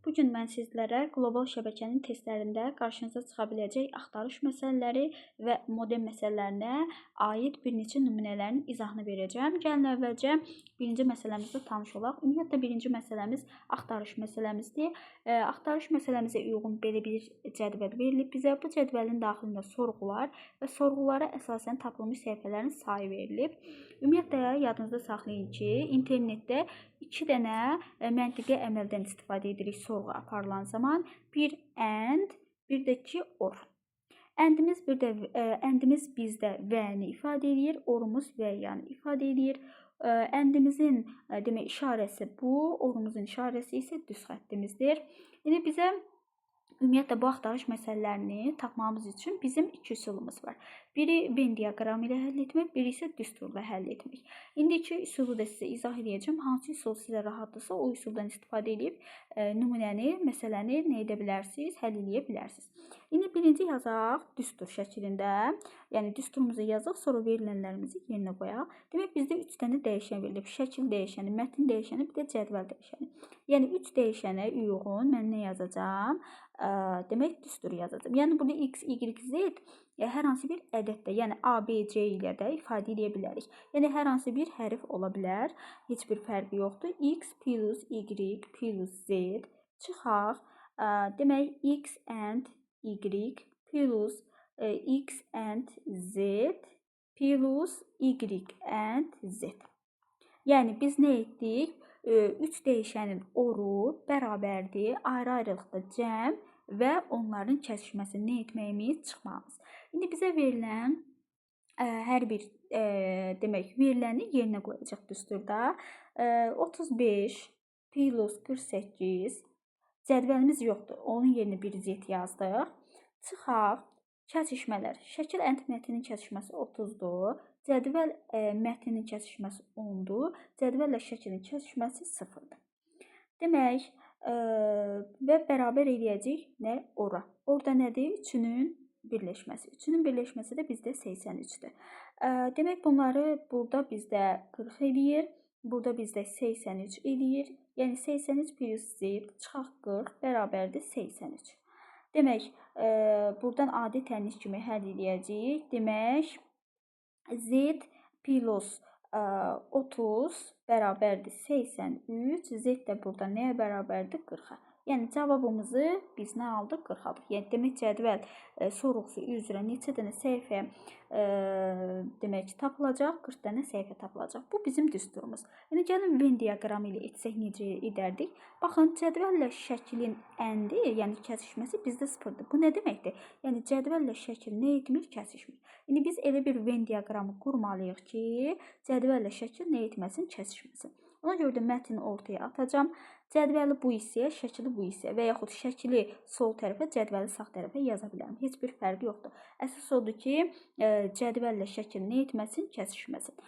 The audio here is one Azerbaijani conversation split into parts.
Bugün mən sizlərə qlobal şəbəkənin testlərində qarşınıza çıxa biləcək axtarış məsələləri və model məsələlərinə aid bir neçə nümunələrin izahını verəcəm. Gəlin əvvəlcə birinci məsələmizlə tanış olaq. Ümumiyyətlə birinci məsələmiz axtarış məsələmizdir. Axtarış məsələmizə uyğun belə bir cədvəl verilib bizə. Bu cədvəlin daxilində sorğular və sorğulara əsasən tapılmış səhifələrin sayı verilib. Ümumiyyətlə yadınızda saxlayın ki, internetdə 2 dənə məntiqi əməldən istifadə edirik sorğu aparılan zaman. Bir and, bir də ki or. Əndimiz bizdə və-ni ifadə edir, orumuz və-yanı ifadə edir. Əndimizin demək işarəsi bu, orumuzun işarəsi isə düz xəttimizdir. İndi bizə ümumiyyətlə bu axtarış məsələlərini tapmamız üçün bizim iki üsulumuz var. Biri Venn diaqramı ilə həll etmək, biri isə düsturla həll etmək. İndiki üsulu da sizə izah edəcəm. Hansı üsul sizə rahatdırsa o üsuldan istifadə edib nümunəni, məsələni nə edə bilərsiniz, həll edə bilərsiniz. İndi birinci yazaq düstur şəklində. Yəni düsturumuzu yazaq, sonra verilənlərimizi yerinə qoyaq. Demək bizdə 3 dənə dəyişən verilib. Şəkil dəyişəni, mətn dəyişəni, bir də cədvəl dəyişəni. Yəni 3 dəyişənə uyğun mən nə yazacağam? Demək düstur yazacağam. Yəni burada x, y, z hər hansı bir ədəddə, yəni a, b, c ilə də ifadə edə bilərik. Yəni hər hansı bir hərf ola bilər. Heç bir fərqi yoxdur. X plus y plus z çıxaq. Demək x and y plus x and z plus y and z. Yəni biz nə etdik? 3 dəyişənin oru bərabərdir, ayrı-ayrılıqda cəm və onların kəsişməsini nə etməyimiz? Çıxmamız. İndi bizə verilən hər bir demək veriləni yerinə qoyacaq düsturda. 35 plus 48 cədvəlimiz yoxdur. Onun yerinə bir z yazdıq. Çıxaq. Kəsişmələr. Şəkil and mətnin kəsişməsi 30-dur. Cədvəl mətnin kəsişməsi 10-dur. Cədvəllə şəklin kəsişməsi 0-dır. Demək, və bərabər eləyəcək nə? Ora. Orada nədir? 3-ünün birləşməsi. 3-ünün birləşməsi də bizdə 83-dür. Demək, bunları burada bizdə 40 eləyir. Burada bizdə 83 eləyir. Yəni 83 plus z çıxaq 40 bərabərdir 83. Demək, buradan adi tənis kimi həll edəcəyik. Demək, z plus 30 bərabərdir 83. Z də burada nəyə bərabərdir? 40-a. Yəni cavabımızı biz nə aldıq? 40 aldıq. Yəni demək cədvəl sorğusu üzrə neçə dənə səhifə demək ki, tapılacaq? 40 dənə səhifə tapılacaq. Bu bizim düsturumuz. Yəni gəlin Venn diaqramı ilə etsək necə edərdik? Baxın, cədvəllə şəklin əndi, yəni kəsişməsi bizdə 0-dır. Bu nə deməkdir? Yəni cədvəllə şəkil nə etmir? Kəsişmir. İndi biz elə bir Venn diaqramı qurmalıyıq ki, cədvəllə şəkil nə etməsin? Kəsişməsin. Ona görə də mətni ortaya atacağam. Cədvəli bu hissəyə, şəkili bu hissəyə və yaxud şəkili sol tərəfə, cədvəli sağ tərəfə yaza bilərəm. Heç bir fərqi yoxdur. Əsas odur ki, cədvəllə şəkil nə etməsin? Kəsişməsin.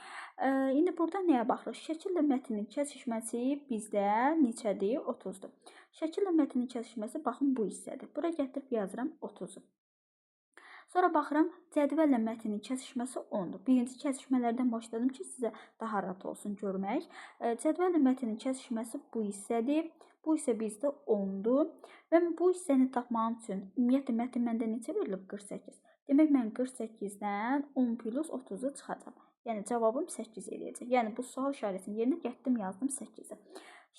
İndi burada nəyə baxırıq? Şəkillə mətnin kəsişməsi bizdə neçədir? 30-dur. Şəkillə mətnin kəsişməsi baxın bu hissədir. Bura gətirib yazıram 30-u. Sonra baxıram, cədvəllə mətnin kəsişməsi 10-dur. Birinci kəsişmələrdən başladım ki, sizə daha rahat olsun görmək. Cədvəllə mətnin kəsişməsi bu hissədir. Bu hissə bizdə 10-dur. Və bu hissəni tapmağım üçün ümumiyyətlə mətn məndə neçə verilib? 48. Demək, mən 48-dən 10 plus 30-u çıxacam. Yəni cavabım 8 eləyəcək. Yəni bu sual işarəsinin yerinə getdim, yazdım 8-i.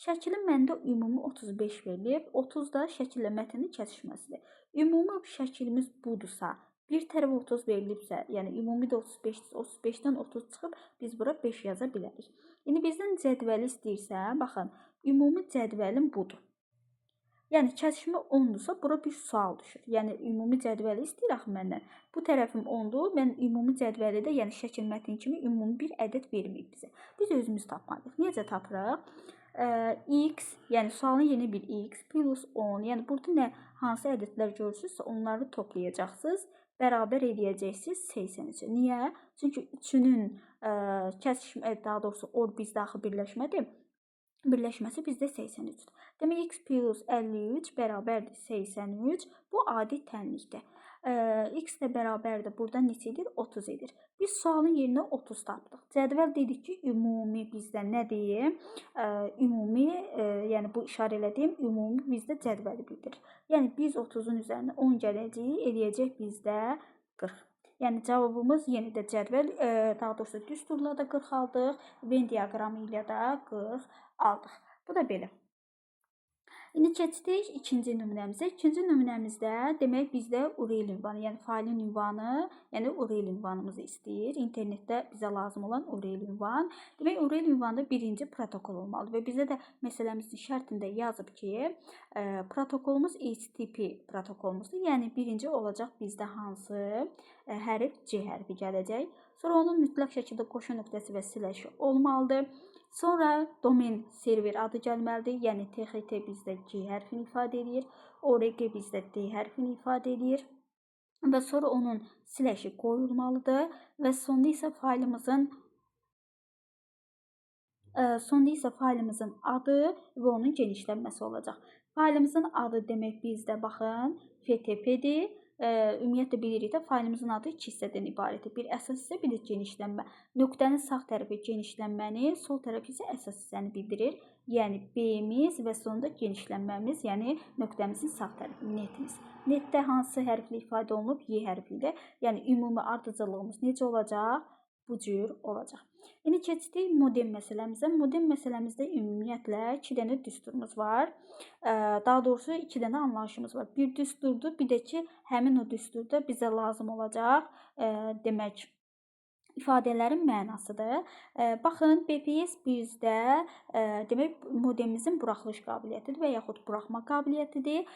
Şəklin məndə ümumi 35 verilib. 30 da şəkillə mətnin kəsişməsidir. Ümumi şəklimiz budursa, bir tərəfə 30 verilibsə, yəni ümumi də 35-dir. 35-dən 30 çıxıb biz bura 5 yaza bilərik. İndi bizdən cədvəli istəyirsə, baxın, ümumi cədvəlim budur. Yəni kəsişmə 10-dursa, bura bir sual düşür. Yəni ümumi cədvəli istəyir axı məndən. Bu tərəfim 10-dur. Mən ümumi cədvəli də, yəni şəkil mətn kimi ümumi bir ədəd verməyib bizə. Biz özümüz tapmalıyıq. Necə tapırıq? X, yəni sualın yeni bir x plus 10. Yəni burada nə hansı ədədlər görürsünüzsə, onları toplayacaqsınız. Bərabər eləyəcəksiniz 83-ə. Niyə? Çünki 3-ünün kəsişmə, daha doğrusu or bizdə axı birləşmədir. birləşməsi bizdə 83-dür. Demək, x plus 53 bərabərdir 83. Bu adi tənlikdir. X də bərabərdir. Burada neçədir? 30 edir. Biz sualın yerinə 30 tapdıq. Cədvəl dedik ki, ümumi bizdə nədir? Ümumi, yəni bu işarə elədiyim ümumi bizdə cədvəli bildirir. Yəni biz 30-un üzərinə 10 gələcəyik, eləyəcək bizdə 40. Yəni cavabımız yenə də cədvəl, daha doğrusu düsturla da 40 aldıq, Venn diaqramı ilə də 40 aldıq. Bu da belə. İndi keçdik ikinci nümunəmizə. İkinci nümunəmizdə demək bizdə URL ünvanı, yəni faylın ünvanı, yəni URL ünvanımızı istəyir. İnternetdə bizə lazım olan URL ünvan. Demək URL ünvanında birinci protokol olmalıdır və bizə də məsələmizin şərtində yazıb ki, protokolumuz HTTP protokolumuzdur. Yəni birinci olacaq bizdə hansı hərf C hərfi gələcək. Sonra onun mütləq şəkildə qoşu nöqtəsi və sləşi olmalıdır. Sonra domen server adı gəlməlidir. Yəni TXT bizdə G hərfini ifadə edir. ORG bizdə D hərfini ifadə edir. Və sonra onun sləşi qoyulmalıdır və sonda isə faylımızın adı və onun genişlənməsi olacaq. Faylımızın adı demək bizdə baxın FTP-dir. Ümumiyyətlə bilirik də faylımızın adı 2 hissədən ibarətdir. Bir əsas hissə, bir də genişlənmə. Nöqtənin sağ tərəfi genişlənməni, sol tərəf isə əsas hissəni bildirir. Yəni B-miz və sonunda genişlənməmiz, yəni nöqtəmizin sağ tərəfi netimiz. Netdə hansı hərflə ifadə olunub? Y hərfi ilə. Yəni ümumi ardıcıllığımız necə olacaq? Bu cür olacaq. İndi keçdik modem məsələmizə. Modem məsələmizdə ümumiyyətlə 2 dənə düsturumuz var. Daha doğrusu 2 dənə anlayışımız var. Bir düsturdur, bir də ki, həmin o düsturda bizə lazım olacaq demək ifadələrin mənasıdır. Baxın, BPS bizdə demək modemimizin buraxılış qabiliyyətidir və yaxud buraxma qabiliyyətidir.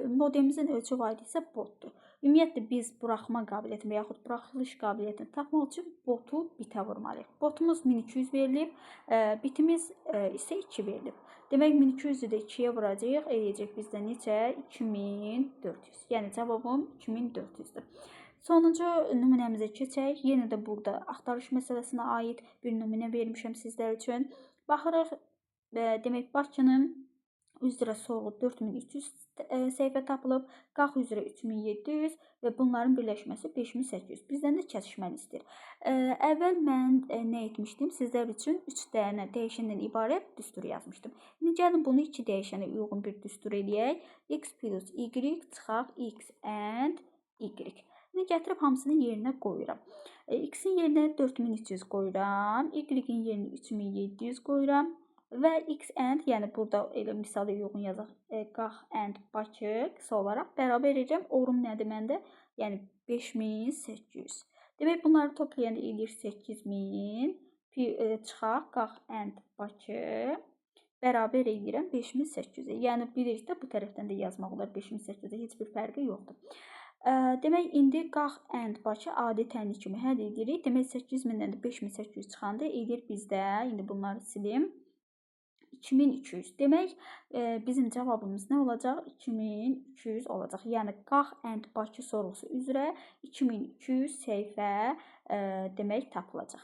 Modemimizin ölçü vahidi isə botdur. Ümumiyyətlə biz buraxma qabiliyyətini və yaxud buraxılış qabiliyyətini tapmaq üçün botu bitə vurmalıyıq. Botumuz 1200 verilib, bitimiz isə 2 verilib. Demək 1200-ü də 2-yə vuracağıq, eləyəcək bizdə neçə? 2400. Yəni cavabım 2400-dür. Sonuncu nümunəmizə keçək. Yenə də burada axtarış məsələsinə aid bir nümunə vermişəm sizlər üçün. Baxırıq, demək Bakının üzrə sorğu 4300 səhifə tapılıb, qalx üzrə 3700 və bunların birləşməsi 5800. Bizdən də kəsişməni istəyir. Əvvəl mən nə etmişdim? Sizlər üçün 3 dənə dəyişəndən ibarət düstur yazmışdım. İndi gəlin bunu 2 dəyişənə uyğun bir düstur eləyək. X plus Y çıxaq X and Y. İndi gətirib hamısını yerinə qoyuram. X-in yerinə 4300 qoyuram. Y-in yerinə 3700 qoyuram. Və X and, yəni burada elə misala uyğun yazaq. Qax and Bakı qısa olaraq bərabər edəcəm. Orum nədir məndə? Yəni 5800. Demək bunları toplayanda eləyir 8000. Çıxaq Qax and Bakı bərabər edirəm 5800. Yəni bilirik də bu tərəfdən də yazmaq olar 5800-ə, heç bir fərqi yoxdur. Demək, indi Qax and Bakı adi tənlik kimi həll edirik. Demək, 8000-dən də 5800 çıxanda edir bizdə, indi bunları silim, 2200. Demək, bizim cavabımız nə olacaq? 2200 olacaq. Yəni, Qax and Bakı sorğusu üzrə 2200 səhifə demək tapılacaq.